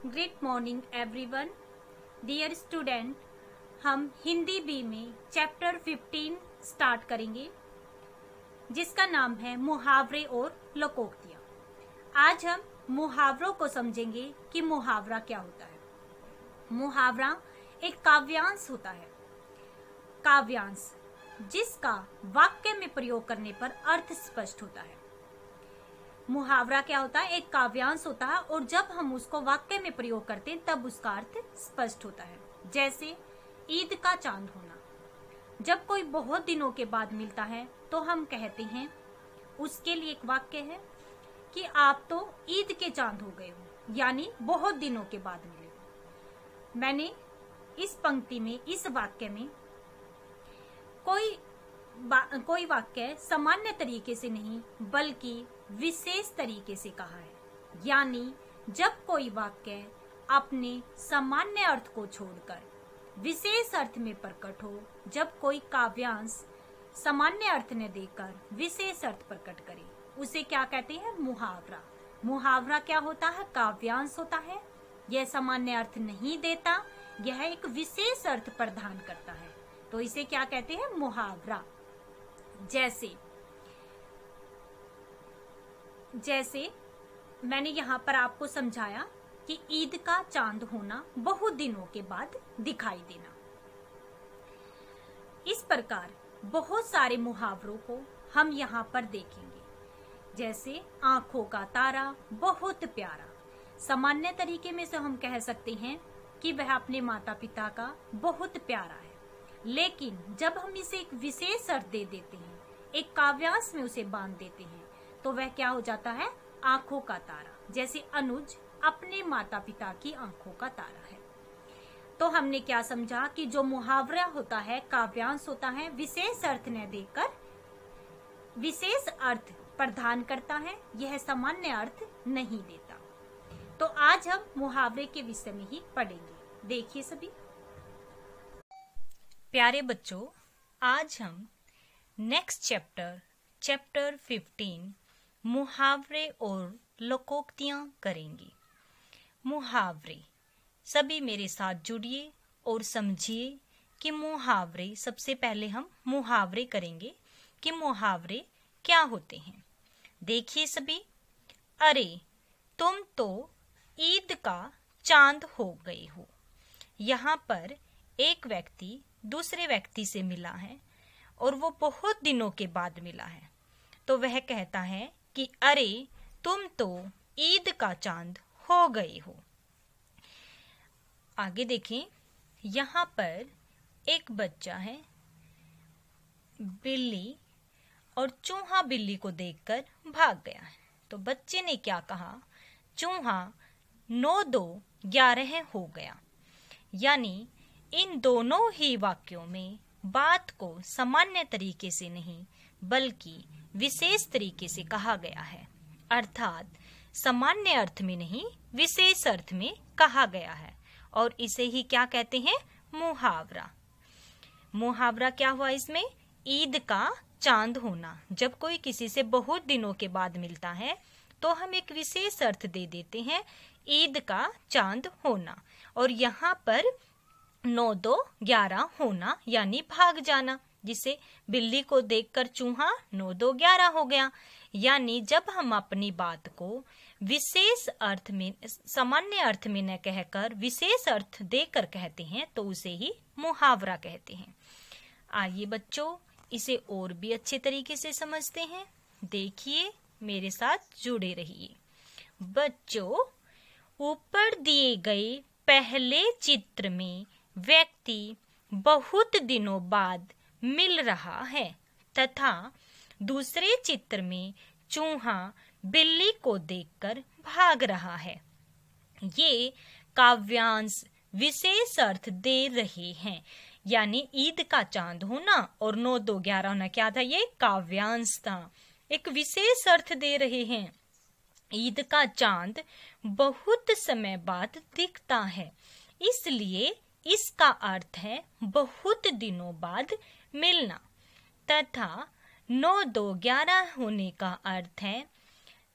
Great morning everyone. Dear student, हम Hindi B में chapter 15 start करेंगे जिसका नाम है मुहावरे और लोकोक्तियां। आज हम मुहावरों को समझेंगे कि मुहावरा क्या होता है। मुहावरा एक काव्यांश होता है। काव्यांश जिसका वाक्य में प्रयोग करने पर अर्थ स्पष्ट होता है। मुहावरा क्या होता है? एक काव्यांश होता है और जब हम उसको वाक्य में प्रयोग करते हैं तब उसका अर्थ स्पष्ट होता है। जैसे ईद का चांद होना। जब कोई बहुत दिनों के बाद मिलता है तो हम कहते हैं, उसके लिए एक वाक्य है कि आप तो ईद के चांद हो गए हो, यानी बहुत दिनों के बाद मिले हो। मैंने इस पंक्ति में, इस वाक्य में कोई वाक्य सामान्य तरीके से नहीं बल्कि विशेष तरीके से कहा है। यानी जब कोई वाक्य अपने सामान्य अर्थ को छोड़कर विशेष अर्थ में प्रकट हो, जब कोई काव्यांश सामान्य अर्थ न देकर विशेष अर्थ प्रकट करे, उसे क्या कहते हैं? मुहावरा। मुहावरा क्या होता है? काव्यांश होता है। यह सामान्य अर्थ नहीं देता, यह एक विशेष अर्थ प्रदान करता है, तो इसे क्या कहते हैं? मुहावरा। जैसे मैंने यहाँ पर आपको समझाया कि ईद का चांद होना, बहुत दिनों के बाद दिखाई देना। इस प्रकार बहुत सारे मुहावरों को हम यहाँ पर देखेंगे। जैसे आंखों का तारा बहुत प्यारा। सामान्य तरीके में से हम कह सकते हैं कि वह अपने माता पिता का बहुत प्यारा है, लेकिन जब हम इसे एक विशेष अर्थ दे देते हैं, एक काव्यांश में उसे बांध देते हैं, तो वह क्या हो जाता है? आंखों का तारा। जैसे अनुज अपने माता पिता की आंखों का तारा है। तो हमने क्या समझा कि जो मुहावरा होता है, काव्यांश होता है, विशेष अर्थ न देकर विशेष अर्थ प्रदान करता है, यह सामान्य अर्थ नहीं देता। तो आज हम मुहावरे के विषय में ही पढ़ेंगे। देखिए सभी प्यारे बच्चों, आज हम नेक्स्ट चैप्टर 15 मुहावरे और लोकोक्तियां करेंगे। मुहावरे, सभी मेरे साथ जुड़िए और समझिए कि मुहावरे, सबसे पहले हम मुहावरे करेंगे कि मुहावरे क्या होते हैं। देखिए सभी, अरे तुम तो ईद का चांद हो गए हो। यहाँ पर एक व्यक्ति दूसरे व्यक्ति से मिला है और वो बहुत दिनों के बाद मिला है, तो वह कहता है कि अरे तुम तो ईद का चांद हो गए हो। आगे देखें, यहाँ पर एक बच्चा है, बिल्ली और चूहा बिल्ली को देखकर भाग गया है। तो बच्चे ने क्या कहा? चूहा 9 2 11 हो गया। यानी इन दोनों ही वाक्यों में बात को सामान्य तरीके से नहीं बल्कि विशेष तरीके से कहा गया है, अर्थात सामान्य अर्थ में नहीं विशेष अर्थ में कहा गया है, और इसे ही क्या कहते हैं? मुहावरा। मुहावरा क्या हुआ इसमें? ईद का चांद होना। जब कोई किसी से बहुत दिनों के बाद मिलता है तो हम एक विशेष अर्थ दे देते हैं, ईद का चांद होना। और यहाँ पर 9 2 11 होना यानी भाग जाना, जिसे बिल्ली को देखकर चूहा 9 2 11 हो गया। यानी जब हम अपनी बात को विशेष अर्थ में, सामान्य अर्थ में न कहकर विशेष अर्थ देकर कहते हैं तो उसे ही मुहावरा कहते हैं। आइए बच्चों, इसे और भी अच्छे तरीके से समझते हैं। देखिए, मेरे साथ जुड़े रहिए। बच्चों, ऊपर दिए गए पहले चित्र में व्यक्ति बहुत दिनों बाद मिल रहा है तथा दूसरे चित्र में चूहा बिल्ली को देखकर भाग रहा है। ये काव्यांश विशेष अर्थ दे रहे हैं। यानी ईद का चांद होना और 9 2 11 होना क्या था? ये काव्यांश था, एक विशेष अर्थ दे रहे हैं। ईद का चांद बहुत समय बाद दिखता है, इसलिए इसका अर्थ है बहुत दिनों बाद मिलना, तथा 9 2 11 होने का अर्थ है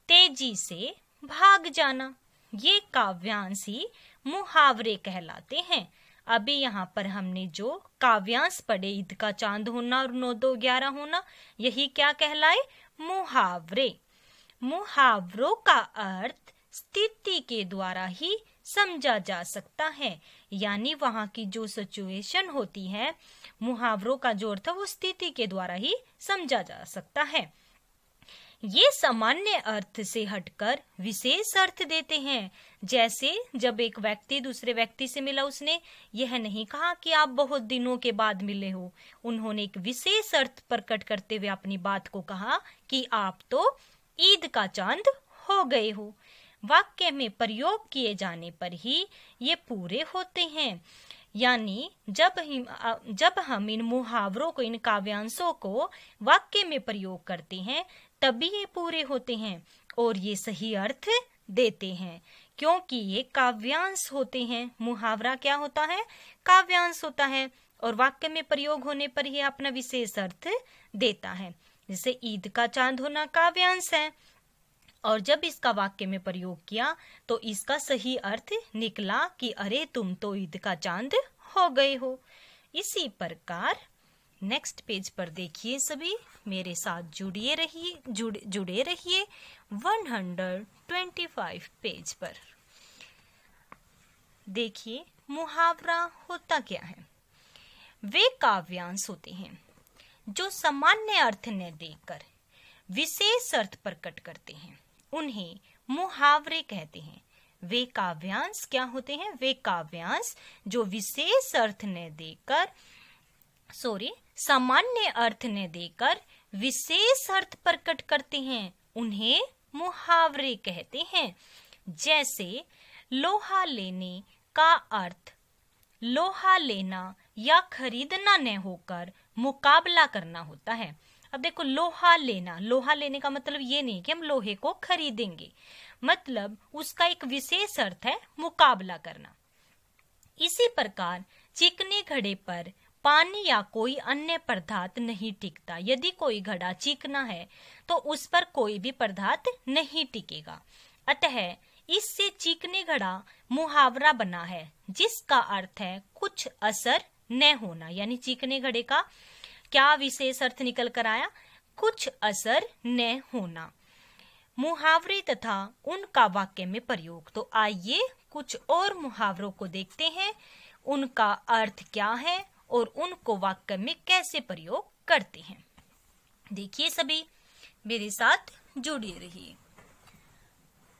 तेजी से भाग जाना। ये काव्यांश ही मुहावरे कहलाते हैं। अभी यहाँ पर हमने जो काव्यांश पढ़े, ईद का चांद होना और 9 2 11 होना, यही क्या कहलाए? मुहावरे। मुहावरों का अर्थ स्थिति के द्वारा ही समझा जा सकता है, यानी वहाँ की जो सिचुएशन होती है, मुहावरों का जो अर्थ है वो स्थिति के द्वारा ही समझा जा सकता है। ये सामान्य अर्थ से हटकर विशेष अर्थ देते हैं। जैसे जब एक व्यक्ति दूसरे व्यक्ति से मिला, उसने यह नहीं कहा कि आप बहुत दिनों के बाद मिले हो, उन्होंने एक विशेष अर्थ प्रकट करते हुए अपनी बात को कहा कि आप तो ईद का चांद हो गए हो। वाक्य में प्रयोग किए जाने पर ही ये पूरे होते हैं, यानी जब हम इन मुहावरों को, इन काव्यांशों को वाक्य में प्रयोग करते हैं तभी ये पूरे होते हैं और ये सही अर्थ देते हैं, क्योंकि ये काव्यांश होते हैं। मुहावरा क्या होता है? काव्यांश होता है और वाक्य में प्रयोग होने पर ही अपना विशेष अर्थ देता है। जैसे ईद का चांद होना काव्यांश है और जब इसका वाक्य में प्रयोग किया तो इसका सही अर्थ निकला कि अरे तुम तो ईद का चांद हो गए हो। इसी प्रकार नेक्स्ट पेज पर देखिए, सभी मेरे साथ जुड़े रहिए 125 पेज पर। देखिए मुहावरा होता क्या है। वे काव्यांश होते हैं जो सामान्य अर्थ न देकर विशेष अर्थ प्रकट करते हैं, उन्हें मुहावरे कहते हैं। वे काव्यांश क्या होते हैं? वे काव्यांश जो विशेष अर्थ न देकर सामान्य अर्थ न देकर विशेष अर्थ प्रकट करते हैं, उन्हें मुहावरे कहते हैं। जैसे लोहा लेने का अर्थ लोहा लेना या खरीदना न होकर मुकाबला करना होता है। अब देखो, लोहा लेने का मतलब ये नहीं कि हम लोहे को खरीदेंगे, मतलब उसका एक विशेष अर्थ है मुकाबला करना। इसी प्रकार चिकने घड़े पर पानी या कोई अन्य पदार्थ नहीं टिकता। यदि कोई घड़ा चिकना है तो उस पर कोई भी पदार्थ नहीं टिकेगा। अतः इससे चिकने घड़ा मुहावरा बना है, जिसका अर्थ है कुछ असर न होना। यानी चिकने घड़े का क्या विशेष अर्थ निकल कर आया? कुछ असर न होना। मुहावरे तथा उनका वाक्य में प्रयोग। तो आइए कुछ और मुहावरों को देखते हैं, उनका अर्थ क्या है और उनको वाक्य में कैसे प्रयोग करते हैं। देखिए सभी मेरे साथ जुड़े रहिए।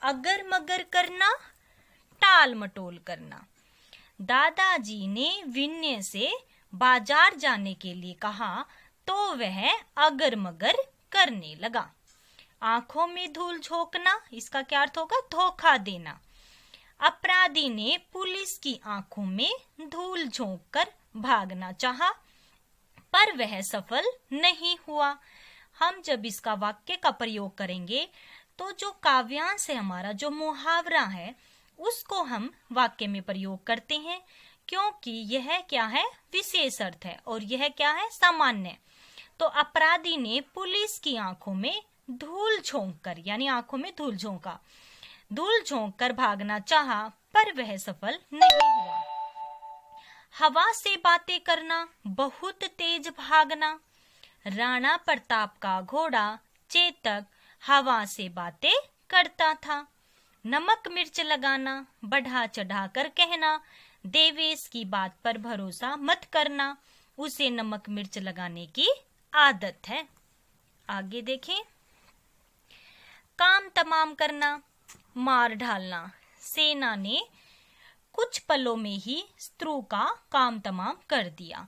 अगर मगर करना, टाल मटोल करना। दादाजी ने विनय से बाजार जाने के लिए कहा तो वह अगर मगर करने लगा। आंखों में धूल झोंकना, इसका क्या अर्थ होगा? धोखा देना। अपराधी ने पुलिस की आंखों में धूल झोंककर भागना चाहा, पर वह सफल नहीं हुआ। हम जब इसका वाक्य का प्रयोग करेंगे तो जो काव्यांश है हमारा, जो मुहावरा है, उसको हम वाक्य में प्रयोग करते हैं, क्योंकि यह क्या है? विशेष अर्थ है और यह क्या है? सामान्य। तो अपराधी ने पुलिस की आंखों में धूल झोंककर, यानी आंखों में धूल झोंका, धूल झोंककर भागना चाहा, पर वह सफल नहीं हुआ। हवा से बातें करना, बहुत तेज भागना। राणा प्रताप का घोड़ा चेतक हवा से बातें करता था। नमक मिर्च लगाना, बढ़ा चढ़ा कर कहना। देवेश की बात पर भरोसा मत करना, उसे नमक मिर्च लगाने की आदत है। आगे देखें। काम तमाम करना, मार ढालना। सेना ने कुछ पलों में ही शत्रु का काम तमाम कर दिया।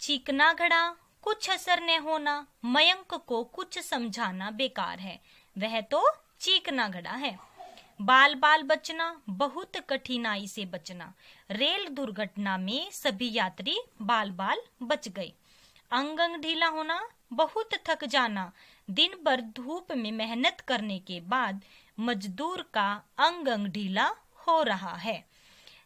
चीकना घड़ा, कुछ असर न होना। मयंक को कुछ समझाना बेकार है, वह तो चीकना घड़ा है। बाल बाल बचना, बहुत कठिनाई से बचना। रेल दुर्घटना में सभी यात्री बाल बाल बच गए। अंग अंग ढीला होना, बहुत थक जाना। दिन भर धूप में मेहनत करने के बाद मजदूर का अंग अंग ढीला हो रहा है।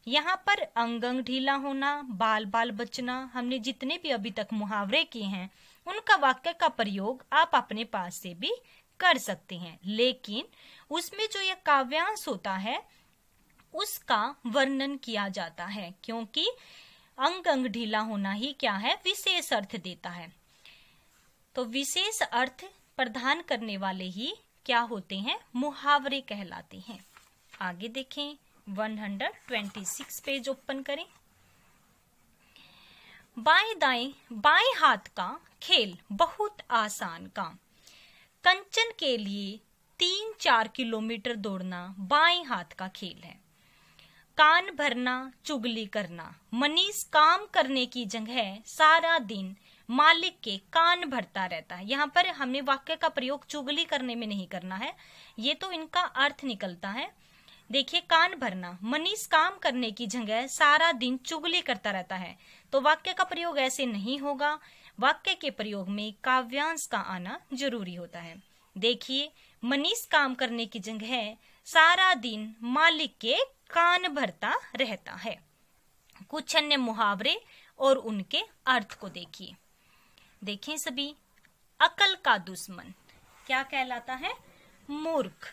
यहाँ पर अंग अंग ढीला होना, बाल बाल बचना, हमने जितने भी अभी तक मुहावरे किए हैं उनका वाक्य का प्रयोग आप अपने पास से भी कर सकते हैं, लेकिन उसमें जो यह काव्यांश होता है उसका वर्णन किया जाता है, क्योंकि अंग अंग ढीला होना ही क्या है, विशेष अर्थ देता है। तो विशेष अर्थ प्रदान करने वाले ही क्या होते हैं, मुहावरे कहलाते हैं। आगे देखें 126 पेज ओपन करें। बाएं दाएं बाएं हाथ का खेल बहुत आसान काम। कंचन के लिए 3-4 किलोमीटर दौड़ना बाएं हाथ का खेल है। कान भरना चुगली करना। मनीष काम करने की जगह सारा दिन मालिक के कान भरता रहता है। यहाँ पर हमने वाक्य का प्रयोग चुगली करने में नहीं करना है, ये तो इनका अर्थ निकलता है। देखिए, कान भरना, मनीष काम करने की जगह सारा दिन चुगली करता रहता है, तो वाक्य का प्रयोग ऐसे नहीं होगा। वाक्य के प्रयोग में काव्यांश का आना जरूरी होता है। देखिए, मनीष काम करने की जगह सारा दिन मालिक के कान भरता रहता है। कुछ अन्य मुहावरे और उनके अर्थ को देखिए। देखें सभी, अकल का दुश्मन क्या कहलाता है, मूर्ख।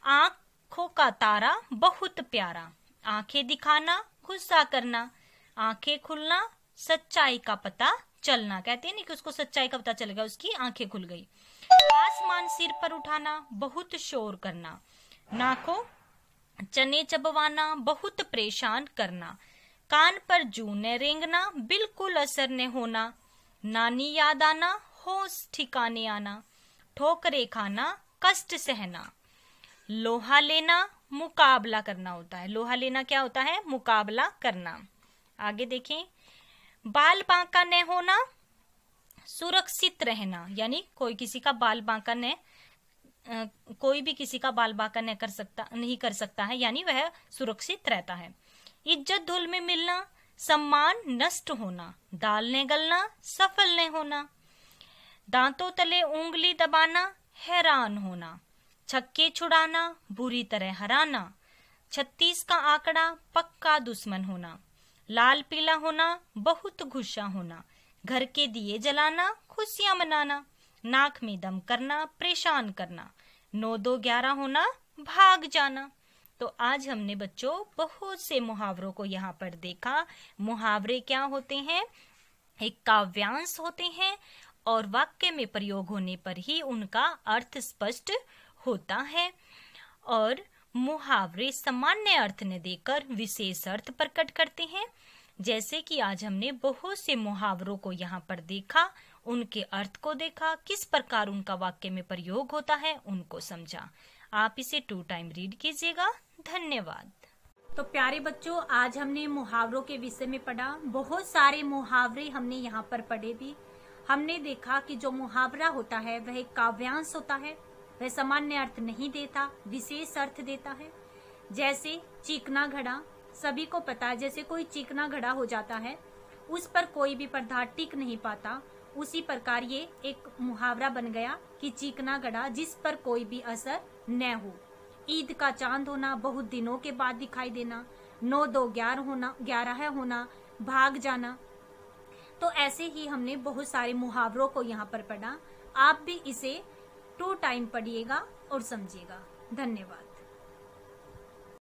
आंखों का तारा बहुत प्यारा। आंखें दिखाना, गुस्सा करना। आंखें खुलना, सच्चाई का पता चलना। कहते हैं नहीं कि उसको सच्चाई का पता चल गया, उसकी आंखें खुल गई। आसमान सिर पर उठाना, बहुत शोर करना। नाखों चने चबवाना, बहुत परेशान करना। कान पर जूं न रेंगना, बिल्कुल असर न होना। नानी याद आना, होश ठिकाने आना। ठोकरे खाना, कष्ट सहना। लोहा लेना, मुकाबला करना होता है। लोहा लेना क्या होता है, मुकाबला करना। आगे देखें, बाल बांका न होना, सुरक्षित रहना। यानी कोई किसी का बाल बांका न कोई भी किसी का बाल बांका नहीं कर सकता है, यानी वह सुरक्षित रहता है। इज्जत धूल में मिलना, सम्मान नष्ट होना। दाल ने गलना, सफल न होना। दांतों तले उंगली दबाना, हैरान होना। छक्के छुड़ाना, बुरी तरह हराना। 36 का आंकड़ा, पक्का दुश्मन होना। लाल पीला होना, बहुत गुस्सा होना। घर के दिए जलाना, खुशियां मनाना। नाक में दम करना, परेशान करना। 9-2-11 होना, भाग जाना। तो आज हमने बच्चों बहुत से मुहावरों को यहाँ पर देखा। मुहावरे क्या होते हैं, एक काव्यांश होते हैं और वाक्य में प्रयोग होने पर ही उनका अर्थ स्पष्ट होता है। और मुहावरे सामान्य अर्थ न देकर विशेष अर्थ प्रकट करते हैं। जैसे कि आज हमने बहुत से मुहावरों को यहाँ पर देखा, उनके अर्थ को देखा, किस प्रकार उनका वाक्य में प्रयोग होता है उनको समझा। आप इसे 2 टाइम रीड कीजिएगा। धन्यवाद। तो प्यारे बच्चों, आज हमने मुहावरों के विषय में पढ़ा। बहुत सारे मुहावरे हमने यहाँ पर पढ़े भी। हमने देखा कि जो मुहावरा होता है वह एक काव्यांश होता है, वह सामान्य अर्थ नहीं देता, विशेष अर्थ देता है। जैसे चीकना घड़ा, सभी को पता है, जैसे कोई चीकना घड़ा हो जाता है, उस पर कोई भी पदार्थ टिक नहीं पाता, उसी प्रकार ये एक मुहावरा बन गया कि चीकना घड़ा जिस पर कोई भी असर न हो। ईद का चांद होना, बहुत दिनों के बाद दिखाई देना। 9-2-11 होना, भाग जाना। तो ऐसे ही हमने बहुत सारे मुहावरों को यहाँ पर पढ़ा। आप भी इसे 2 टाइम पढ़िएगा और समझिएगा। धन्यवाद।